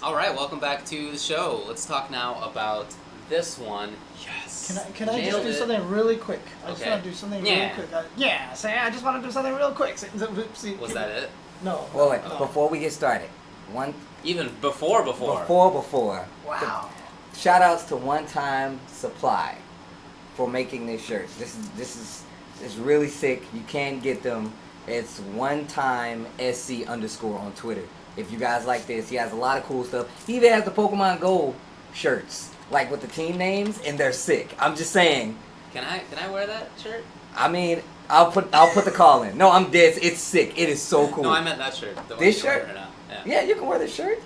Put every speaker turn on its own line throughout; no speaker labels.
Alright, welcome back to the show. Let's talk now about this one. Yes.
Can I just do something really quick? I just want to do something really quick. I just want to do something real quick.
Was that it?
No.
Well, wait, before we get started,
Even before.
Before.
Wow.
Shout outs to One Time Supply for making these shirts. This is really sick. You can get them. It's OneTimeSC_ on Twitter. If you guys like this, he has a lot of cool stuff. He even has the Pokemon Go shirts, like with the team names, and they're sick. I'm just saying.
Can I wear that shirt?
I mean, I'll put the call in. No, I'm dead. It's sick. It is so cool.
No, I meant that shirt.
This shirt?
Right now.
Yeah, you can wear this shirt.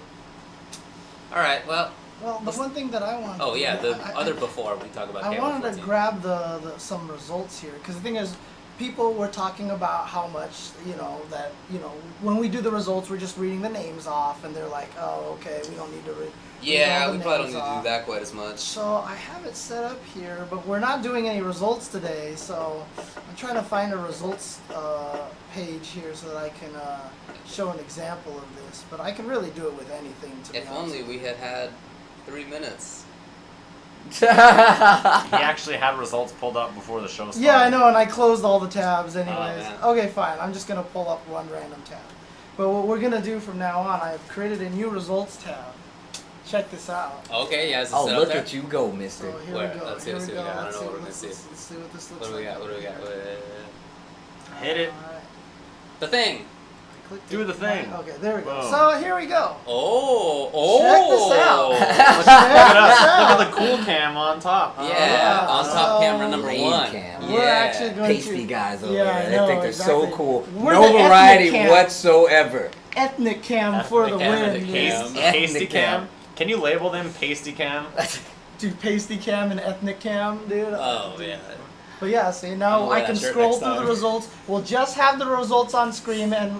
All right. Well,
the one thing that I want.
Oh yeah, before we talk about.
I wanted to grab some results here because the thing is, people were talking about how much when we do the results, we're just reading the names off, and they're like, oh, okay, we don't need to read.
Yeah, we probably don't need to do that quite as much.
So I have it set up here, but we're not doing any results today. So I'm trying to find a results page here so that I can show an example of this. But I can really do it with anything.
If only we had 3 minutes.
He actually had results pulled up before the show started.
Yeah, I know, and I closed all the tabs anyways.
Oh,
okay, fine. I'm just going to pull up one random tab. But what we're going to do from now on, I've created a new results tab. Check this out.
Okay, yeah,
oh, look at you go, mister.
So here
Where?
we go.
Let's see
Here
what
we
we
go.
got. I
Let's
don't know
see
what
what
this is.
Let's see what this looks
What do we
like.
got? What do we got?
Hit it.
All right.
The thing.
Do the thing.
Okay, there we go.
Whoa.
So here we go.
Oh.
Check this out.
Look at the cool cam on top.
Yeah, on top camera number
Lame
1.
cam.
We're actually going
Pasty
to
guys over
Yeah,
there.
I
They
know,
think they're
exactly.
so cool.
We're
No
the ethnic
variety
cam.
whatsoever.
ethnic cam for the win.
cam.
Pasty cam. Can you label them pasty cam?
Dude, pasty cam and ethnic cam, dude.
Oh yeah.
But yeah, see now I can scroll through the results. We'll just have the results on screen and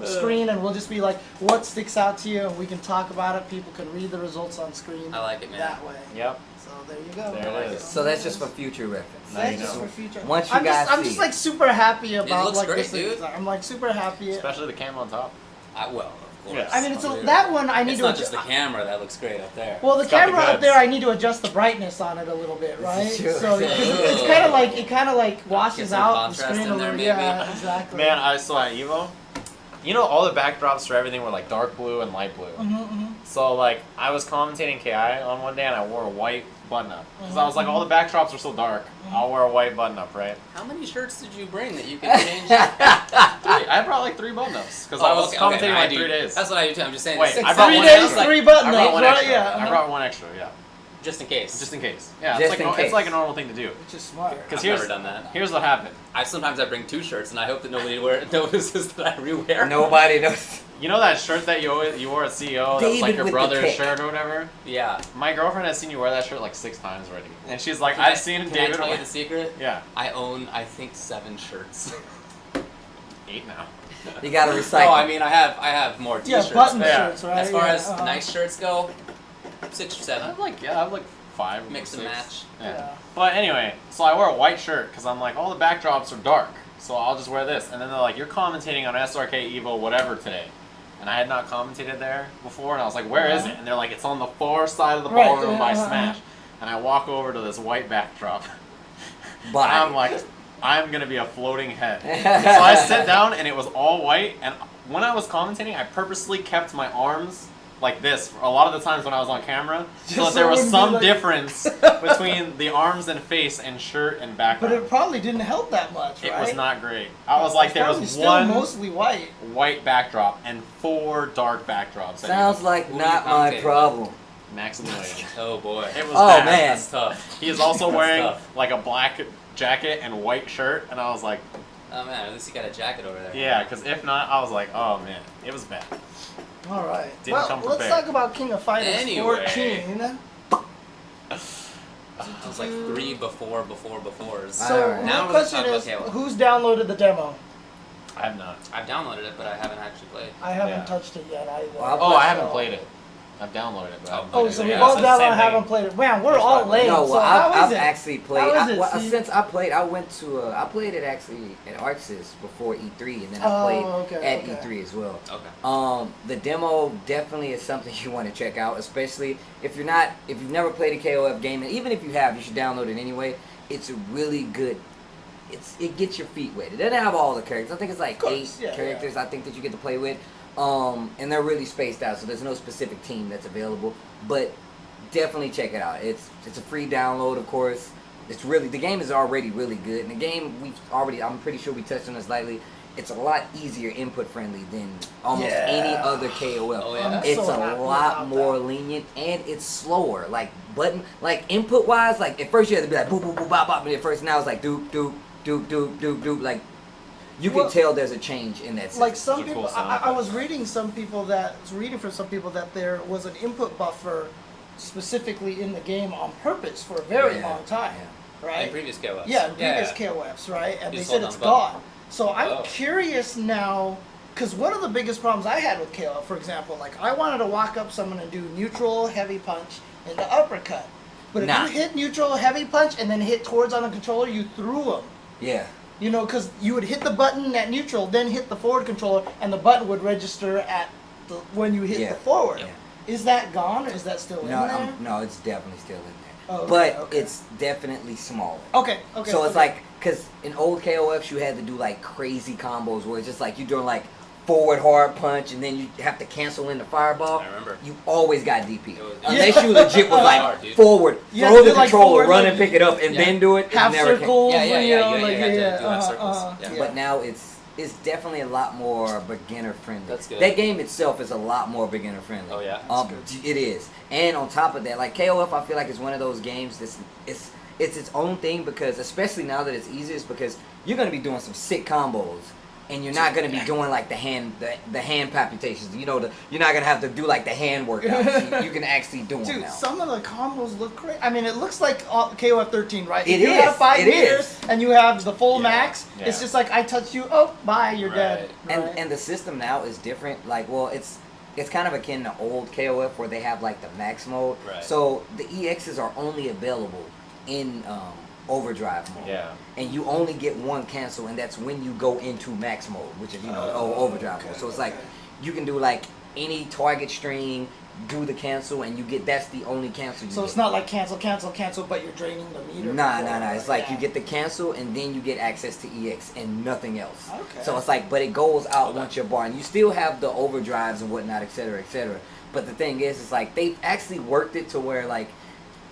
we'll just be like, what sticks out to you, and we can talk about it. People can read the results on screen.
I like it, man.
That way.
Yep.
So there you go.
There it is.
So that's just for future reference.
That's
you
just
know.
for future.
Once you
I'm just like super happy about
looks
like
great,
this.
dude.
I'm like super happy.
Especially the cam on top.
Well, of course.
Yeah.
I mean, that one I need
it's
to.
not just the camera that looks great up there.
Well, the
It's got the
camera up
goods.
there, I need to adjust the brightness on it a little bit, right?
Sure.
So it's kind of like washes
Get some
out the
contrast
screen
in
a
there,
little.
maybe.
Yeah, exactly.
Man, I saw at Evo. You know, all the backdrops for everything were like dark blue and light blue. So like, I was commentating KI on one day and I wore a white button up because I was like, all the backdrops are so dark. I'll wear a white button up, right?
How many shirts did you bring that you could change?
I brought like 3 button ups because I was commentating like 3 days.
That's what I do too. I'm just saying.
Wait,
six,
I brought
3
one
days,
extra.
3 button
I brought
ups,
one
right?
extra.
Yeah.
I brought one extra. Yeah.
just in case.
Just in case. Yeah,
Just
it's
in
like
case.
it's like a normal thing to do.
Which is smart.
I've never done that.
Here's what happened.
Sometimes I bring 2 shirts, and I hope that nobody notices that I rewear.
Nobody knows.
You know that shirt that you wore at CEO? That was like
David
your
with the
brother's
kick.
shirt or whatever.
Yeah.
My girlfriend has seen you wear that shirt like 6 times already, and she's like, "I've seen
Can
David."
I tell you the secret?
Yeah,
I own, I think, 7 shirts.
8 now.
You gotta recycle.
No, I mean I have more T-shirts.
Yeah, button
but
shirts, right?
As far as
Yeah,
nice shirts go, 6 or
I
7.
have like 5.
Mix
or
and
6.
match.
Yeah. But anyway, so I wear a white shirt because I'm like, all the backdrops are dark, so I'll just wear this. And then they're like, "You're commentating on SRK Evo whatever today." And I had not commentated there before, and I was like, "Where is it?" And they're like, "It's on the far side of the
Right,
ballroom by
yeah,
Smash." And I walk over to this white backdrop.
But
I'm like, I'm gonna be a floating head. So I sit down, and it was all white. And when I was commentating, I purposely kept my arms like this a lot of the times when I was on camera, so
Just
that there
so it
was
wouldn't be
some
like-
difference between the arms and face and shirt and
But
background.
it probably didn't help that much,
It
right?
was not great. I was like,
It's
there
probably
was
still
one
mostly white.
white backdrop and 4 dark backdrops. that
sounds
you-
like
Who
not
you
my
commentating
problem.
Maximilian.
Oh boy.
It was
Oh,
bad.
man.
That's tough.
He is also
That's
wearing
tough.
like a black jacket and white shirt, and I was like,
Oh man, at least you got a jacket over there.
yeah, because if not, I was like, oh man, it was bad.
All right.
Didn't
well,
come
let's
prepared.
talk about King of Fighters
Anyway.
14.
It was like 3 befores.
So
Alright.
Now
my
we're gonna
question
talk about
is,
Halo.
who's downloaded the demo?
I have not.
I've downloaded it, but I haven't actually played.
I haven't
Yeah.
touched it yet either.
Well,
Oh, I
So-
haven't played it. I've downloaded it. But I haven't
Oh,
played
so
it.
we
Yeah,
both
it's the
downloaded
same
and haven't
thing.
played it. Man, we're all late.
No,
so
well,
how is
I've
it?
actually played.
How is it, Steve?
Since I played, I went to. I played it actually at ArcSys before E3, and then I played at E3 as well.
Okay.
The demo definitely is something you want to check out, especially if you've never played a KOF game, and even if you have, you should download it anyway. It's a really good. It gets your feet wet. It doesn't have all the characters. I think it's like 8 characters. I think that you get to play with. And they're really spaced out, so there's no specific team that's available. But definitely check it out. It's a free download, of course. It's really, the game is already really good. And the game I'm pretty sure we touched on this lightly. It's a lot easier input friendly than almost any other KOF.
Oh, yeah?
It's a lot more lenient, and it's slower. Like input wise, like at first you had to be like boop boop boop bop bop, and at first now it's like doop doop doop doop doop doop. Like you can tell there's a change in that system.
Like some
Those are
people,
cool sound
I was
effects.
reading from some people that there was an input buffer specifically in the game on purpose for a very long time, right?
In previous KOFs.
Yeah, in previous KOFs, right? And
You
they
just
said
hold
it's
down the button.
gone. So I'm curious now, because one of the biggest problems I had with KOF, for example, like I wanted to walk up someone and do neutral, heavy punch, and the uppercut. But if you hit neutral, heavy punch, and then hit towards on the controller, you threw them.
Yeah.
You know, because you would hit the button at neutral, then hit the forward controller, and the button would register at when you hit the forward.
Yeah.
Is that gone, or is that still in there?
No, it's definitely still in there.
Oh,
but it's definitely smaller.
Okay.
So it's like, because in old KOFs you had to do like crazy combos where it's just like you're doing like forward hard punch and then you have to cancel in the fireball.
I remember.
You always got DP.
was-
Unless you legit was like
hard, dude.
forward,
You had
throw
to
the
do, like,
controller,
forward,
run
like,
and pick it up and then do it. It
half
never
circles.
Yeah,
you know,
you
like,
had to do half circles. Yeah.
But now it's definitely a lot more beginner friendly.
That's good.
That game itself is a lot more beginner friendly.
Oh, yeah?
It is. And on top of that, like KOF, I feel like it's one of those games that's it's its own thing, because especially now that it's easier, it's because you're gonna be doing some sick combos. And you're not gonna be doing like the hand palpitations. You know, you're not gonna have to do like the hand workouts. You can actually do them
Dude,
now.
some of the combos look great. I mean, it looks like KOF 13, right?
It
if you
is.
have 5
It
meters
is.
and you have the full max,
Yeah.
it's just like I touch you, oh, bye, you're dead.
Right.
Right?
And the system now is different. Like, well, it's kind of akin to old KOF where they have like the max mode.
Right.
So the EXs are only available in overdrive mode.
Yeah.
And you only get one cancel, and that's when you go into max mode, which is overdrive mode. So it's like you can do like any target string, do the cancel, and you get that's the only cancel you
So
get.
it's not like cancel, but you're draining the meter.
Nah.
before,
It's like
yeah.
you get the cancel, and then you get access to EX and nothing else.
Okay.
So it's like, but it goes out once you're bar, and you still have the overdrives and whatnot, etc., etc. But the thing is, it's like they've actually worked it to where like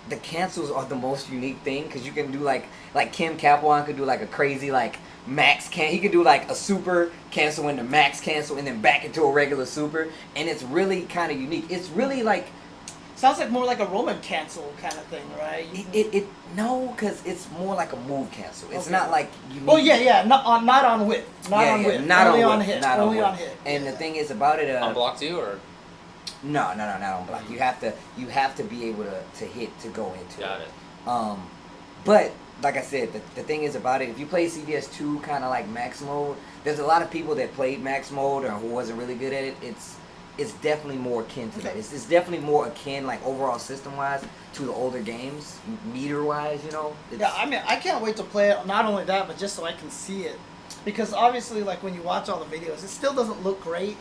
the cancels are the most unique thing, because you can do like Kim Capuan could do like a crazy like max he could do like a super cancel into max cancel and then back into a regular super, and it's really kind of unique. It's really like
Sounds like more like a Roman cancel kind of thing, right?
no, because it's more like a move cancel. It's
Okay.
not like you
Oh yeah, not on width, not on width,
not
only
on
on
width,
hit,
not
only
on
on
width.
hit.
And the thing is about it,
On block 2 or?
no, not on block. You have to be able to hit to go into
Got
it.
it.
But like I said, the thing is about it, if you play CVS 2 kind of like max mode, there's a lot of people that played max mode or who wasn't really good at it. It's definitely more akin to that. It's definitely more akin, like overall system wise, to the older games, meter wise. You know.
Yeah, I mean, I can't wait to play it. Not only that, but just so I can see it, because obviously, like when you watch all the videos, it still doesn't look great.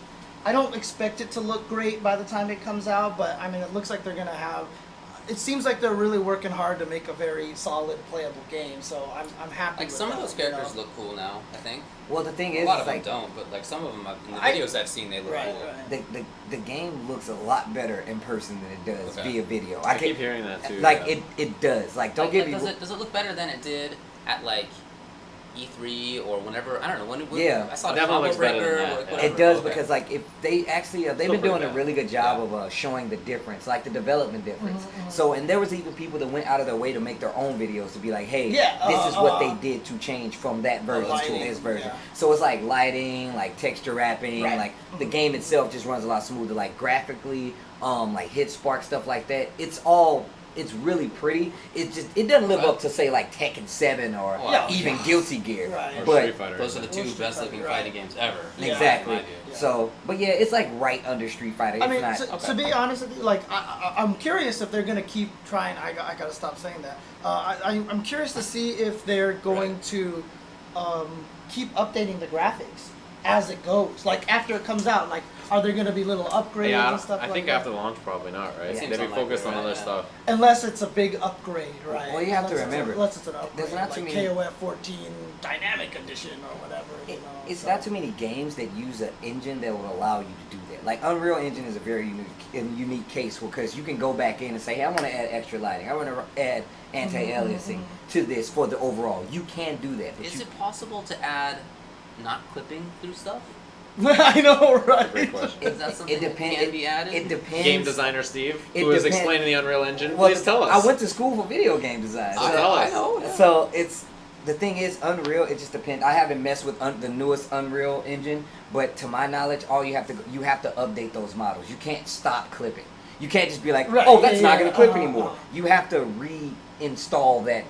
I don't expect it to look great by the time it comes out, but I mean, it looks like they're gonna have. It seems like they're really working hard to make a very solid, playable game. So I'm happy.
Like
with
some of
that,
those characters look cool now, I think.
Well, the thing
A
is,
lot
it's
of
like
them don't, but like some of them, in the
I-
videos I've seen, they look
Right,
cool.
right.
the game looks a lot better in person than it does
Okay.
via video.
I keep hearing that too.
Like
yeah.
it does. Like don't
Like,
get me.
does it look better than it did at like E3 or whenever? I don't know when.
Yeah.
I saw
It
the
definitely
combo
looks better
breaker.
than that,
or
yeah.
whatever.
It does
Okay.
because like if they actually they've
Still
been doing
pretty
a
bad.
really good job of showing the difference, like the development difference. So and there was even people that went out of their way to make their own videos to be like, hey, this is what they did to change from that version to
lighting,
this version.
yeah.
So it's like lighting, like texture wrapping,
Right.
like the game itself just runs a lot smoother, like graphically, like hit spark stuff like that. It's really pretty. It doesn't live up to say like Tekken 7 or
Yeah.
even Guilty Gear.
Right.
Or
But
Street Fighter.
Those are the two
Street
best
Fighter,
looking
right.
fighting games ever.
Yeah.
exactly.
in my view.
Yeah.
So, but yeah, it's like right under Street Fighter. It's
I mean,
not.
to be honest with you, like I'm curious if they're gonna keep trying. I gotta stop saying that. I'm curious to see if they're going to keep updating the graphics as it goes. Like after it comes out, like are there gonna be little upgrades and stuff
I
like
think
that?
after launch probably not, right?
Seems
They'd be
unlikely,
focused on
right?
other
Yeah.
stuff.
Unless it's a big upgrade, right?
Well, you have to remember,
unless it's an upgrade,
there's not
like
too many-
KOF 14 Dynamic Edition or whatever.
It's not too many games that use an engine that will allow you to do that. Like Unreal Engine is a very unique case because you can go back in and say, hey, I want to add extra lighting. I want to add anti-aliasing to this for the overall. You can do that. But
Is it possible to add not clipping through stuff?
I know, right?
Great question.
Is that something that can be added?
It depends.
Game designer Steve,
It
who is
depends.
explaining the Unreal Engine,
Well,
please tell us.
I went to school for video game design.
I
So,
know.
I know. Yeah.
so it's the thing is Unreal. It just depends. I haven't messed with the newest Unreal Engine, but to my knowledge, you have to update those models. You can't stop clipping. You can't just be like,
Right,
oh, that's
yeah,
not
yeah,
going to clip
uh-huh,
anymore.
uh-huh.
You have to reinstall that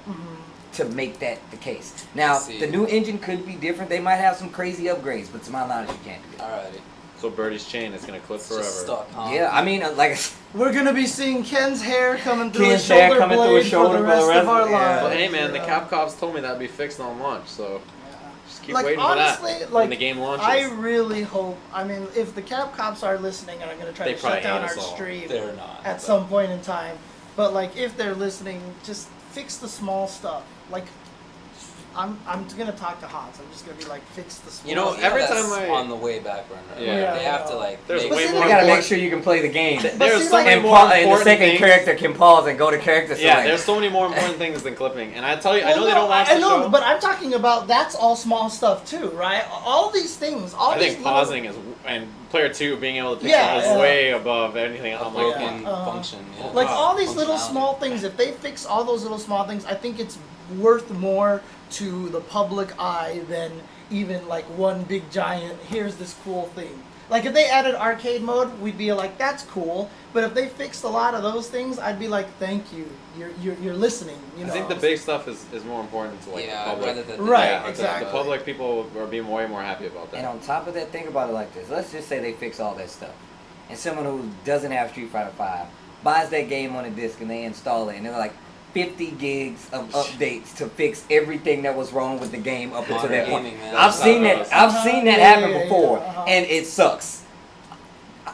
to make that the case. Now,
see.
the new engine could be different. They might have some crazy upgrades, but to my knowledge, you can't do that.
Alrighty.
So Birdie's chain is gonna clip
It's
forever.
just stuck, huh?
Yeah, I mean, like.
We're gonna be seeing Ken's hair coming through
Ken's
his
hair
shoulder
coming through
blade
his shoulder
for the rest of our
yeah.
lives.
Well, hey man, the
Yeah.
Cap Cops told me that'd be fixed on launch, so just keep
Like,
waiting
honestly,
for that
like,
when the game launches.
I really hope. I mean, if the Cap Cops are listening and are gonna try
They
to
probably
shut down
hate
our
us all.
stream
They're not.
at some point in time, but like if they're listening, just fix the small stuff. Like, I'm gonna talk to Hans. I'm just gonna be like, fix the small.
You know,
stuff.
every
that's
time I-
on the way back burner.
Yeah.
They have to like.
There's
make
way
sure-
more
You gotta make
important-
sure you can play the game.
There's
see,
so
like-
many
And,
more
and the
important
second
things.
character can pause and go to character select.
Yeah, there's so many more important things than clipping. And I tell you, I know they don't watch
I
the
know,
show.
but I'm talking about that's all small stuff too, right? All these things, all
I
these
think
little-
pausing is and player 2 being able to pick
Yeah,
is
yeah.
way above anything.
A
I'm like,
broken function. Yeah.
Like
Wow.
all these little
Functionality.
small things, if they fix all those little small things, I think it's worth more to the public eye than even like one big giant, here's this cool thing. Like if they added arcade mode, we'd be like, that's cool. But if they fixed a lot of those things, I'd be like, thank you. You're listening. You know.
I think the big stuff is more important to like
Yeah,
the public.
rather than
Right,
Yeah,
exactly.
The public people are being way more happy about that.
And on top of that, think about it like this. Let's just say they fix all that stuff. And someone who doesn't have Street Fighter V buys that game on a disc and they install it and they're like 50 gigs of updates to fix everything that was wrong with the game up until
Modern
that point.
gaming, man.
I've seen that. I've seen that
Yeah,
happen
yeah,
before,
yeah,
and it sucks.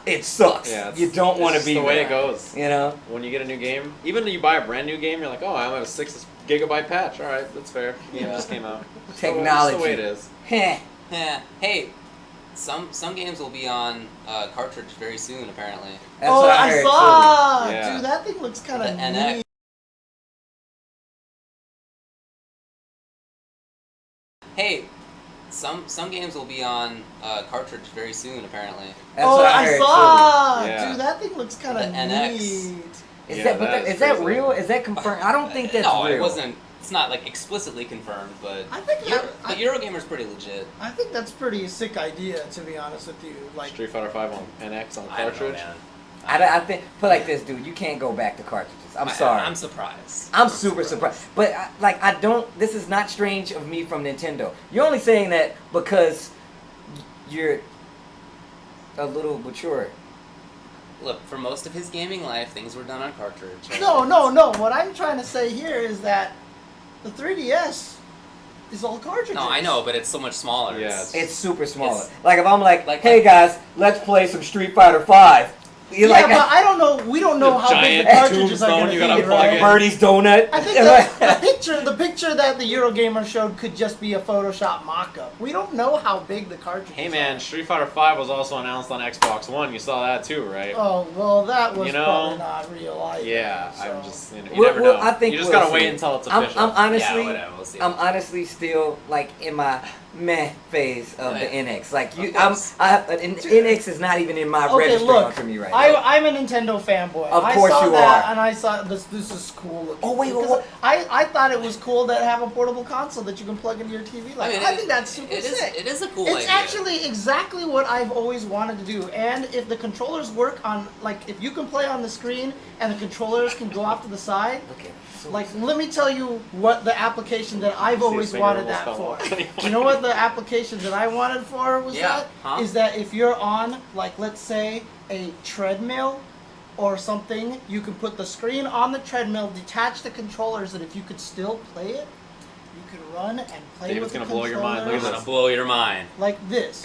It sucks.
Yeah,
you don't want to
it's
be
the way
there,
it goes.
You know.
When you get a new game, even when you buy a brand new game, you're like, oh, I have a 6 gigabyte patch. All right, that's fair. The game just came out.
Technology.
That's the way it is.
Heh.
Yeah. Hey, some games will be on cartridge very soon. Apparently.
That's
Oh,
what
I
heard,
saw.
too. Yeah.
Dude, that thing looks kind
The
of
NX.
neat.
Hey, some games will be on cartridge very soon. Apparently.
That's
Oh,
what
I
heard,
saw.
Yeah.
Dude, that thing looks kind
The
of
NX.
neat.
Is
Yeah,
that? But
that is
is that
crazy.
real? Is that confirmed? I don't think that's
no,
real.
it wasn't. It's not like explicitly confirmed, but
I think
but Eurogamer's pretty legit.
I think that's pretty sick idea, to be honest with you. Like,
Street Fighter 5 on NX on
I don't know,
cartridge.
man.
I think put like this, dude. You can't go back to cartridges. I'm sorry.
I'm surprised.
I'm super surprised. But I don't. This is not strange of me from Nintendo. You're only saying that because you're a little mature.
Look, for most of his gaming life, things were done on cartridge.
no. What I'm trying to say here is that the 3DS is all cartridges.
No, I know, but it's so much smaller.
Yeah,
It's super smaller.
It's-
Like if I'm like,
like-
hey guys, let's play some Street Fighter 5. You're
Yeah,
like,
but I don't know. We don't know
The
how big the
giant
cartridges are
tombstone
going to
you
be,
gotta plug
right?
in.
Birdie's donut.
I think the picture that the Eurogamer showed could just be a Photoshop mock-up. We don't know how big the cartridges
Hey
are.
man, Street Fighter 5 was also announced on Xbox One. You saw that too, right?
Oh, well, that was
You know,
probably not real either.
Yeah,
so.
I'm just. You
Well,
never know.
I think
you just
we'll
gotta
see.
wait until it's
I'm
official.
honestly,
Yeah, whatever. We'll see.
I'm honestly still like in my meh phase of the
Right.
NX. Like
Of
you,
course.
NX is not even in my
Okay,
register
look,
onto me right now.
I'm a Nintendo fanboy.
Of
I
course
saw
you
that
are.
and I saw this is cool looking.
Oh, wait,
Because
what?
I thought it was cool to have a portable console that you can plug into your TV. Like, I think that's super sick.
It is a cool
It's
idea.
actually exactly what I've always wanted to do. And if the controllers work on, like, if you can play on the screen and the controllers can go off to the side,
Okay. So,
like, let me tell you what the application that I've
See,
always
his finger
wanted that
almost
for.
fell off.
You know what the applications that I wanted for was is that if you're on, like, let's say a treadmill or something, you can put the screen on the treadmill, detach the controllers, and if you could still play it, you could run and play
David's
with the
gonna blow your mind. Look
I'm
at
gonna
this.
blow your mind.
like this.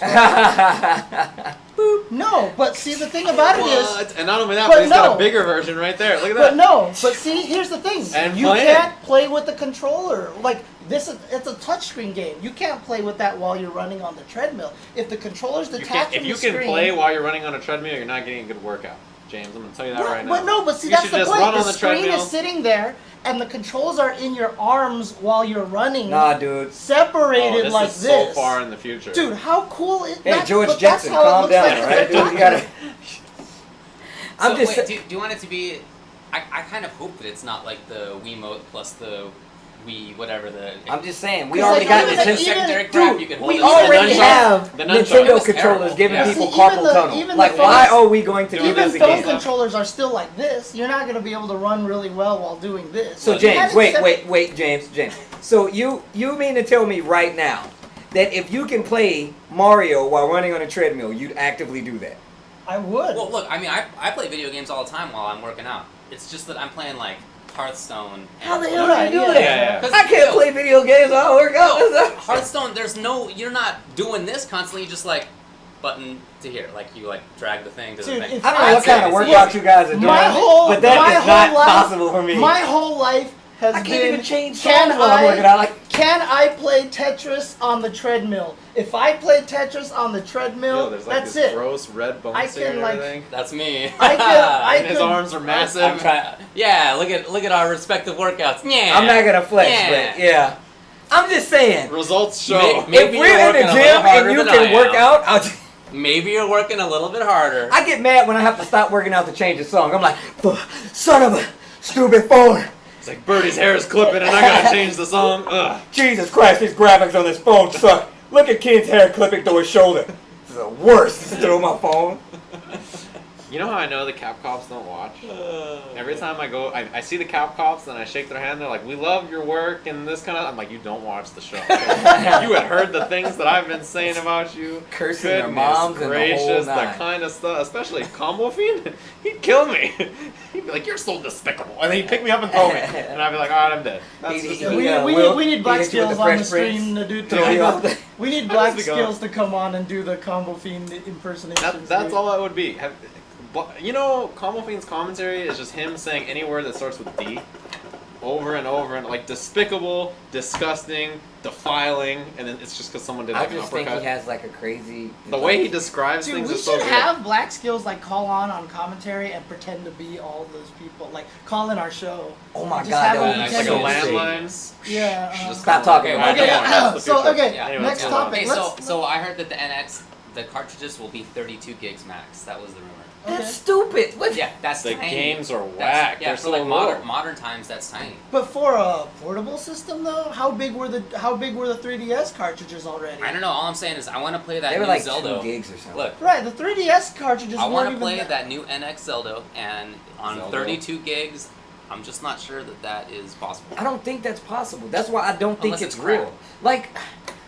Boop. No, but see, the thing about it is,
What? And not only that,
But
but he's got
no.
a bigger version right there. Look at
but
that.
no, but see, here's the thing.
And
you
play
can't play with the controller. Like, it's a touchscreen game. You can't play with that while you're running on the treadmill. If the controller's detached
If
from
you
the
can
screen,
play while you're running on a treadmill, you're not getting a good workout. James, I'm gonna tell you that right now.
But no, but see,
You
that's
should
the
just
point.
run
The
on the
screen
treadmill.
is sitting there, and the controls are in your arms while you're running,
Nah, dude.
separated
Oh, this
like
is
this.
so far in the future.
Dude, how cool is
Hey,
that?
George
But that's
Jetson,
how it
calm
looks
down,
like
right, dude? You gotta. I'm
So
just.
wait, do you want it to be? I kind of hope that it's not like the Wiimote plus the Wii, whatever the.
I'm just saying, we
'Cause,
already
like,
got
even-
Nintendo.
secondary
dude,
crap you can hold
We
it
already
the nunchuck.
have
The nunchuck. It
Nintendo
was
controllers
terrible.
giving
Yeah.
people
See,
carpal
even the-
tunnel.
even
Like,
the
why
phone-
are we going to do
Even
this
phone
again?
controllers are still like this. You're not going to be able to run really well while doing this.
So
You
James,
haven't
wait,
set-
James. So you mean to tell me right now that if you can play Mario while running on a treadmill, you'd actively do that?
I would.
Well, look, I mean, I play video games all the time while I'm working out. It's just that I'm playing like Hearthstone.
How the
and-
hell do you do
Yeah,
that?
yeah.
'Cause,
I can't
yo,
play video games while I work out.
No, Hearthstone, you're not doing this constantly. You just like button to here, like you like drag the thing to the
Dude,
thing.
if
I don't know what
I'd
kind
say-
of workout you guys are doing, but that
my
is
whole
not
life-
possible for me.
My whole life has
I can't
been.
even change
Can
songs while I'm working out. Like,
Can I play Tetris on the treadmill? If I play Tetris on the treadmill,
Yo, there's like
that's
this
it.
gross red bones
I
here
can,
and
like-
everything.
That's me.
And his arms are massive.
I'm trying. Yeah, look at our respective workouts. Yeah.
I'm not gonna flex,
Yeah.
but yeah. I'm just saying.
Results show.
Maybe
If
you're
we're in
working
the
a
gym
little
and
harder
you
than
can
I
work
am.
out, I'll just,
Maybe you're working a little bit harder.
I get mad when I have to stop working out to change a song. I'm like, son of a stupid phone.
It's like Birdie's hair is clipping and I gotta change the song. Ugh.
Jesus Christ, these graphics on this phone suck. Look at Ken's hair clipping through his shoulder. This is the worst. This is through my phone.
You know how I know the Cap Cops don't watch? Every time I go, I see the Cap Cops and I shake their hand. They're like, "We love your work and this kind of." I'm like, "You don't watch the show. If you had heard the things that I've been saying about you,
Cursing their
goodness
moms and the whole
gracious,
nine.
the kind of stuff, especially Combo Fiend, he'd kill me. He'd be like, "You're so despicable," and then he'd pick me up and throw me, and I'd be like, "All right, I'm dead." That's
He-
just
he-
it.
We need black
hit you with
skills
the
on the
Fresh Prince.
stream to do
Throw you off the-
We need
How
black
does it go?
skills to come on and do the Combo Fiend impersonations.
That's
dude.
all that would be. You know, Combo Fiend's commentary is just him saying any word that starts with D over and over and like despicable, disgusting, defiling, and then it's just because someone did
I
like an
just think
uppercut.
he has like a crazy.
The way he describes
Dude,
things
we
is so
should
good.
have black skills like call on commentary and pretend to be all those people. Like call in our show.
Oh my
Just
God,
have
that
them
would be
It's
pretend
like a
so
to-
landline.
Yeah.
Just
Stop talking
Okay,
about
Okay,
that.
That's the
so
future.
okay,
Yeah.
Anyway,
next
let's move on.
topic.
Okay,
Let's,
so I heard that the cartridges will be 32 gigs max. That was the rumor.
okay.
That's stupid. What?
Yeah, that's
The
tiny.
games are
That's-
whack.
Yeah,
They're
for
so
like
low.
modern times, that's tiny.
But for a portable system though, how big were the 3DS cartridges already?
I don't know. All I'm saying is I want to play that
They were
new
like
Zelda.
2 gigs or something.
Look,
Right, the 3DS cartridges
I
weren't
want to
even
play
that.
that new NX Zelda, and on
Zelda?
32 gigs, I'm just not sure that is possible.
I don't think that's possible. That's why I don't think
Unless
it's
it's crap.
real. Like,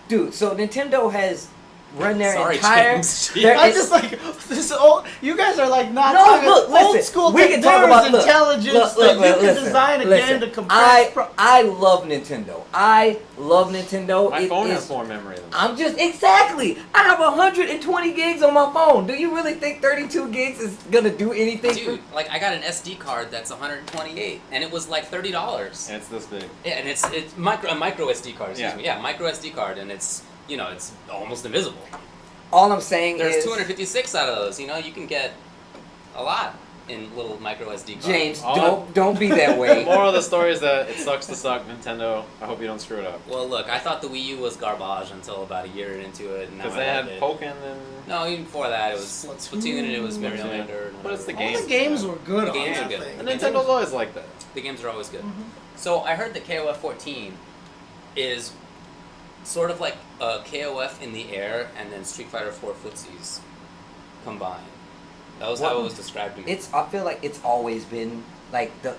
dude, so Nintendo has run their
Sorry,
entire.
James.
their-
I'm just like this old. You guys are like not
No,
talking
look,
old
listen,
school.
we can talk
there
about
is
look,
intelligence
look,
that you can
listen,
design a
listen.
game to compress.
I love Nintendo. I love Nintendo.
My
It
phone
is-
has more memory than
I'm just exactly. I have 120 gigs on my phone. Do you really think 32 gigs is gonna do anything?
Dude, like I got an SD card that's 128, and it was like $30.
and it's this big.
Yeah, and it's a micro SD card. Excuse
Yeah.
me. Yeah, micro SD card, and it's it's almost invisible.
All I'm saying
There's
is
256 out of those. You can get a lot in little micro SD cards.
James,
All
don't be that
The
way.
moral of the story is that it sucks to suck, Nintendo. I hope you don't screw it up.
Well, look, I thought the Wii U was garbage until about a year into it, and now
Because
I
they
love
had
it.
Pokken and...
No, even before that, it was Splatoon, and it was Mario
Splatoon.
Lander. and
But it's the
whatever.
All
games.
the games were good
The
on
games
that
are good.
thing.
And Nintendo's always like that.
The games are always good.
Mhm.
So I heard that KOF 14 is sort of like a KOF in the air, and then Street Fighter 4 footsies combined. That was how it was described to you.
I feel like it's always been like the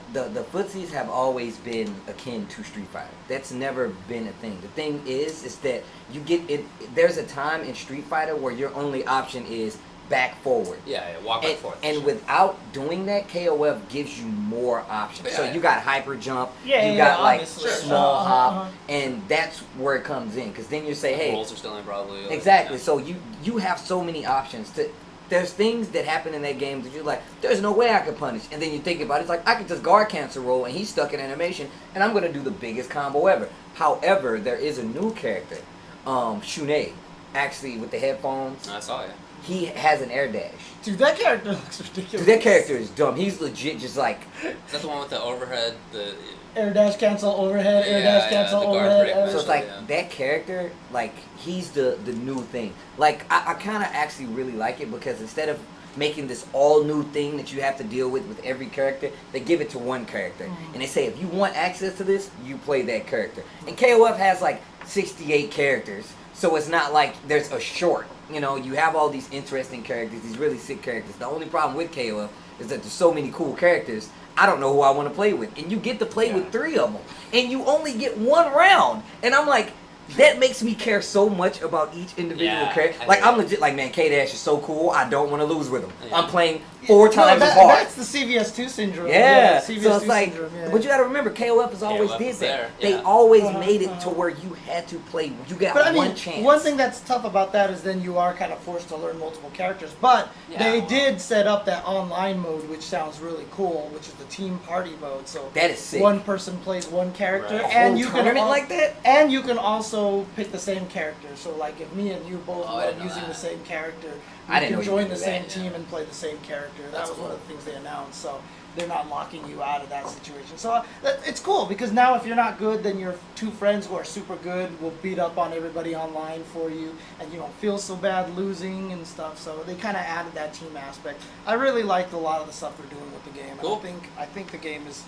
footsies have always been akin to Street Fighter. That's never been a thing. The thing is that you get it. There's a time in Street Fighter where your only option is back forward.
Yeah, walk back forward.
And without doing that, KOF gives you more options. So you got hyper jump, you got like small hop, and that's where it comes in. Because then you say, hey,
rolls are still in probably.
Exactly. So you have so many options to. There's things that happen in that game that you're like, there's no way I could punish. And then you think about it, it's like, I could just guard cancel roll and he's stuck in animation and I'm going to do the biggest combo ever. However, there is a new character, Shunei, actually with the headphones.
I saw it.
He has an air dash.
Dude, that character looks ridiculous.
Dude, that character is dumb. He's legit just like...
Is that the one with the overhead, the...
Air dash cancel overhead, air dash cancel
the guard
overhead.
break.
So it's like, that character, like, he's the new thing. Like, I kind of actually really like it because instead of making this all new thing that you have to deal with every character, they give it to one character.
Mm-hmm.
And they say, if you want access to this, you play that character. And KOF has like 68 characters, so it's not like there's a short. You know, you have all these interesting characters, these really sick characters. The only problem with KOF is that there's so many cool characters, I don't know who I want to play with. And you get to play with 3 of them. And you only get 1 round. And I'm like, that makes me care so much about each individual character. Like, I'm legit like, man, K-Dash is so cool, I don't want to lose with him.
Yeah.
I'm playing 4 times as hard.
That's the CVS2 syndrome.
Yeah,
CVS2
so it's like,
syndrome,
but you got to remember, KOF has always
KOF
did
is
that.
there,
They
yeah.
always made it to where you had to play. You got
But I mean,
one chance.
one thing that's tough about that is then you are kind of forced to learn multiple characters. But they did set up that online mode, which sounds really cool, which is the team party mode. So
that is sick.
one person plays one character,
Right.
and
Whole
you can
tournament like that.
and you can also pick the same character. So like if me and you both
I
love
didn't know
using
that.
the same character,
I
you
didn't know
can
you
join
could
the
do
same
that,
team and play the same character. That
That's
was one
cool.
of the things they announced. So they're not locking you out of that situation. So it's cool because now if you're not good, then your 2 friends who are super good will beat up on everybody online for you, and you don't feel so bad losing and stuff. So they kind of added that team aspect. I really liked a lot of the stuff they're doing with the game.
Cool.
And I think the game is.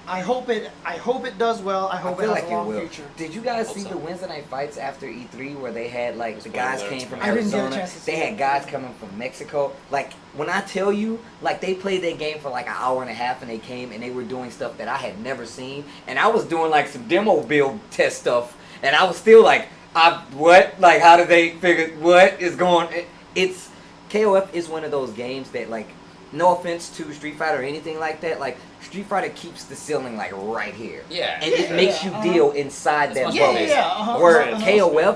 I hope it does well. I hope
I feel
it has
like
a
it
long
will.
future.
Did you guys
Hope
see
so.
the Wednesday night fights after E3 where they had like the
Just
guys
went there.
came from
I didn't get a
Arizona?
chance to see
They
it.
had guys coming from Mexico. Like when I tell you, like they played that game for like an hour and a half and they came and they were doing stuff that I had never seen. And I was doing like some demo build test stuff and I was still like, what? Like how did they figure what is going? It's KOF is one of those games that like. No offense to Street Fighter or anything like that. Like Street Fighter keeps the ceiling like right here,
Yeah.
and it makes you deal inside
It's
that
much
bubble.
more basic.
Where
Uh-huh.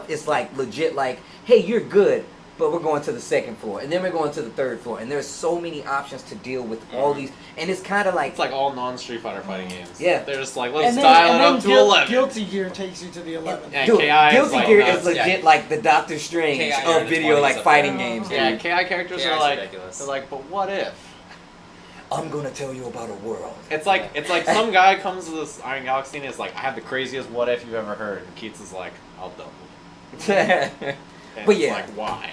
KOF is like legit, like, hey, you're good, but we're going to the 2nd floor, and then we're going to the 3rd floor, and there's so many options to deal with all these, and it's kind of like,
It's like all non-Street Fighter fighting games.
Yeah.
They're just like, let's
And
dial it
then
up to 11.
Guilty Gear takes you to the 11th.
Yeah,
dude,
KI is
Guilty
like
Gear
nuts.
is legit
Yeah.
like the Doctor Strange
KI
of
in
video
its
like
20s
fighting
up there.
games.
Yeah,
dude.
KI characters
KI
are
is
like,
ridiculous.
they're like, but what if?
I'm gonna tell you about a world.
It's like some guy comes to this Iron Galaxy and is like, I have the craziest what if you've ever heard. And Keats is like, I'll double. And
But
it's
yeah.
like, why?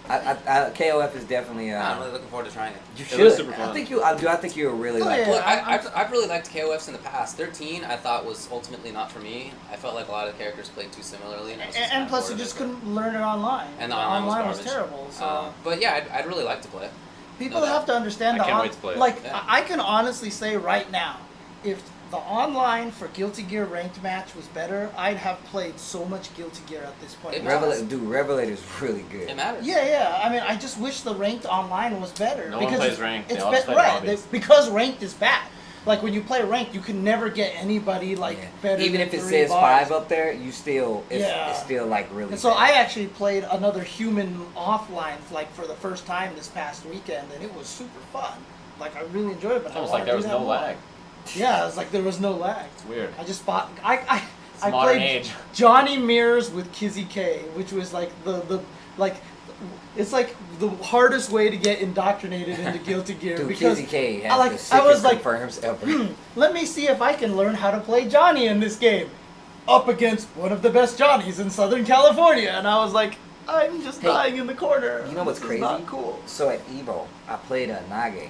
KOF is definitely.
I'm really looking forward to trying it.
You
It looks
should.
super
I
fun.
think you. I think you'll really
Oh,
like.
yeah.
it.
Look,
I'm-
I've really liked KOFs in the past. 13, I thought was ultimately not for me. I felt like a lot of characters played too similarly. And, I was just
And
kinda
plus,
bored
you
of
just
it.
couldn't learn it online.
And the online was garbage.
terrible. So
But yeah, I'd really like to play it.
people
no
have to understand
I can't wait to play it.
Like
Yeah.
I can honestly say right now, if the online for Guilty Gear ranked match was better, I'd have played so much Guilty Gear at this point.
It
Revelator's really good.
It matters.
Yeah. I mean, I just wish the ranked online was better.
No one
because
plays ranked. They
It's
all just play
right.
hobbies.
Because ranked is bad. Like when you play ranked, you can never get anybody like
Yeah.
better.
Even
than
if it
3
says
bars.
5 up there, you still it's still like really.
And so
bad.
I actually played another human offline like for the first time this past weekend, and it was super fun. Like I really enjoyed it. But
It's
I
almost
wanna
like there
do
was
that
no
more.
lag.
Yeah, it's like there was no lag.
It's weird.
I just bought. I
It's modern
played
age.
Johnny Mirrors with Kizzy K, which was like the like. It's like the hardest way to get indoctrinated into Guilty Gear
Dude,
because
Kizzy K has
I
the sickest
was like,
confirms ever.
let me see if I can learn how to play Johnny in this game, up against one of the best Johnnies in Southern California, and I was like, I'm just
Hey,
dying in the corner.
You know what's
This is
crazy?
not cool.
So at Evo, I played a Nage,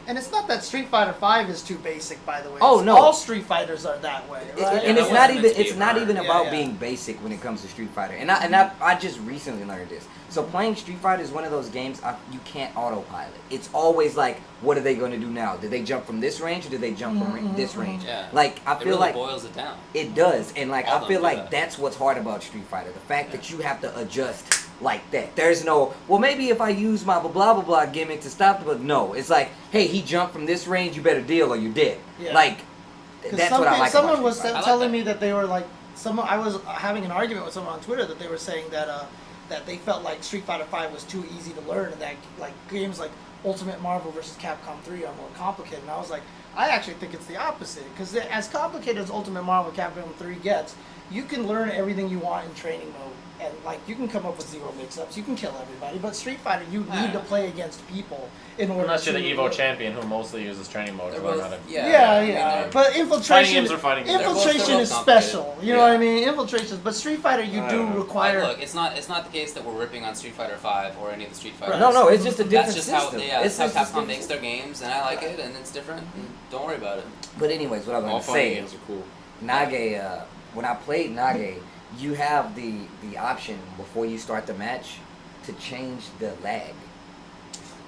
And it's not that Street Fighter V is too basic, by the way.
Oh,
It's
no.
All Street Fighters are that way, right?
and
that
it's not
wasn't
even
meant to be
it's not
hard.
even
Yeah,
about
yeah.
being basic when it comes to Street Fighter. And I just recently learned this. So playing Street Fighter is one of those games you can't autopilot. It's always like, what are they going to do now? Did they jump from this range or did they jump from this range?
Yeah.
Like I
It
feel
really
like
boils it down.
it does, and like
All
I
of
feel
them do
like
that.
that's what's hard about Street Fighter. The fact that you have to adjust like that. There's no, well, maybe if I use my blah blah blah gimmick to stop it, but no, it's like, hey, he jumped from this range, you better deal or you're dead.
Yeah.
Like
'Cause
that's what I like.
Someone
about
was
Street Fighter.
telling me that they were like, I was having an argument with someone on Twitter that they were saying that that they felt like Street Fighter V was too easy to learn, and that like games like Ultimate Marvel vs. Capcom 3 are more complicated. And I was like, I actually think it's the opposite, because as complicated as Ultimate Marvel Capcom 3 gets, you can learn everything you want in training mode, and like you can come up with zero mix-ups, you can kill everybody. But Street Fighter, you need to play against people in order
Unless
to.
you're the Evo champion who mostly uses training mode to
They're
learn how
both-
to.
Yeah,
I mean,
yeah.
they're-
But infiltration.
games are fighting games.
Infiltration
They're both
is
complicated.
special. You know what I
Yeah.
mean? Infiltration. But Street Fighter, you
I
do
don't know.
require.
Look, it's not the case that we're ripping on Street Fighter V or any of the Street Fighters.
No, it's just a different
That's just
system.
how
It's
that's how
just a
Capcom
different
makes their games, and I like it, and it's different. And don't worry about it.
But anyways, what I was
All
going to
fighting
say,
games are cool.
Nage, when I played Nage, you have the option before you start the match to change the lag.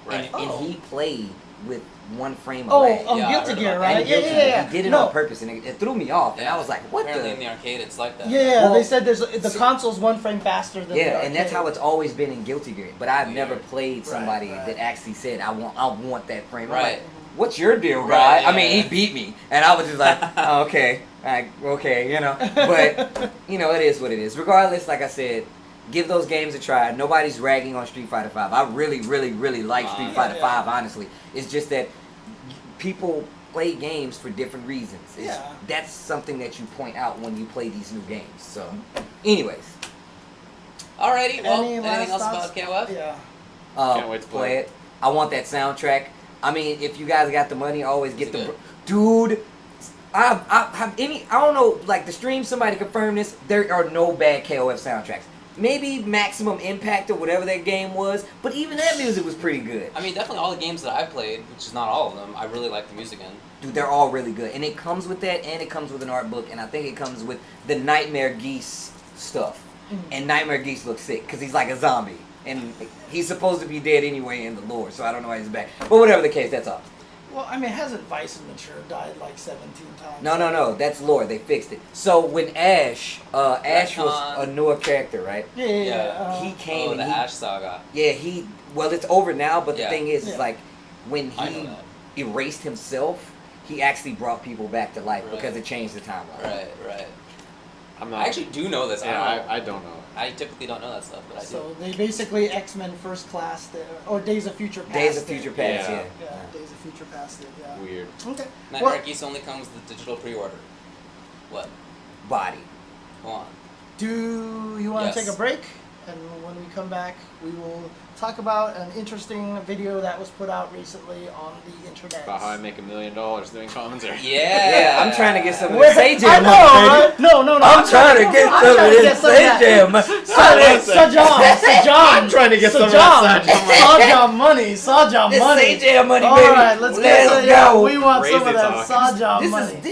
Right.
And
Oh.
he played with 1 frame of
Oh,
lag.
on
Yeah, I
Guilty
heard
Gear,
about
right?
And
Yeah,
Guilty
yeah,
Gear,
yeah.
He did it
no.
on purpose, and it threw me off. And I was like, what
Apparently
the?
in the arcade, it's like that.
Yeah,
Well,
they said the console's 1 frame faster than
Yeah,
the
and that's how
arcade.
it's always been in Guilty Gear. But I've never
Weird.
played somebody
right.
that actually said, I want that frame. I'm
Right.
like, what's your deal, guy?
Right, yeah,
I mean,
yeah.
he beat me, and I was just like, oh, okay, okay, you know. But you know, it is what it is. Regardless, like I said, give those games a try. Nobody's ragging on Street Fighter V. I really, really, really like Street Fighter V. Honestly, it's just that people play games for different reasons. That's something that you point out when you play these new games. So, anyways,
Alrighty, well,
Any
anything
last
else
thoughts?
about KOF?
Yeah.
Can't wait to play
it. I want that soundtrack. I mean, if you guys got the money, always get the dude. I have any. I don't know. Like the stream, somebody confirm this. There are no bad KOF soundtracks. Maybe Maximum Impact or whatever that game was, but even that music was pretty good.
I mean, definitely all the games that I played, which is not all of them, I really like the music in.
Dude, they're all really good, and it comes with that, and it comes with an art book, and I think it comes with the Nightmare Geese stuff. And Nightmare Geese looks sick because he's like a zombie, and he's supposed to be dead anyway in the lore, so I don't know why he's back. But whatever the case, that's all.
Well, I mean, hasn't Vice and Mature died like 17 times?
No, that's lore. They fixed it. So when Ash was a newer character, right?
Yeah.
He came.
Oh, the
and
Ash Saga.
Yeah, well, it's over now, but the
Yeah.
thing is,
Yeah.
like, when
I know
he
that.
erased himself, he actually brought people back to life
Right.
because it changed the timeline.
Right.
I'm not.
I actually do know this.
Yeah, I don't know.
I typically don't know that stuff, but I do.
So they basically X-Men First Class there, or Days of Future Past.
Days of
there.
Future Past,
Yeah.
yeah.
Yeah, Days of Future Past there. Yeah.
Weird.
Okay.
Nightmare
Well,
Geese only comes with the digital pre-order. What?
Body.
Go on.
do you want to
Yes.
take a break? And when we come back, we will talk about an interesting video that was put out recently on the internet.
About how I make $1 million doing commentary.
Yeah.
I'm trying to get some of
Where-
this Say
I
Jam
know,
money, baby.
right? No.
I'm trying to get some of this Say Jam.
Sajam.
I'm trying to get some of
Sajam.
that
Sajam money. Sajam
This
money.
Say Jam money,
All
baby.
right, let's
go.
We want some
Crazy
of that
talk.
Sajam
This
money.
is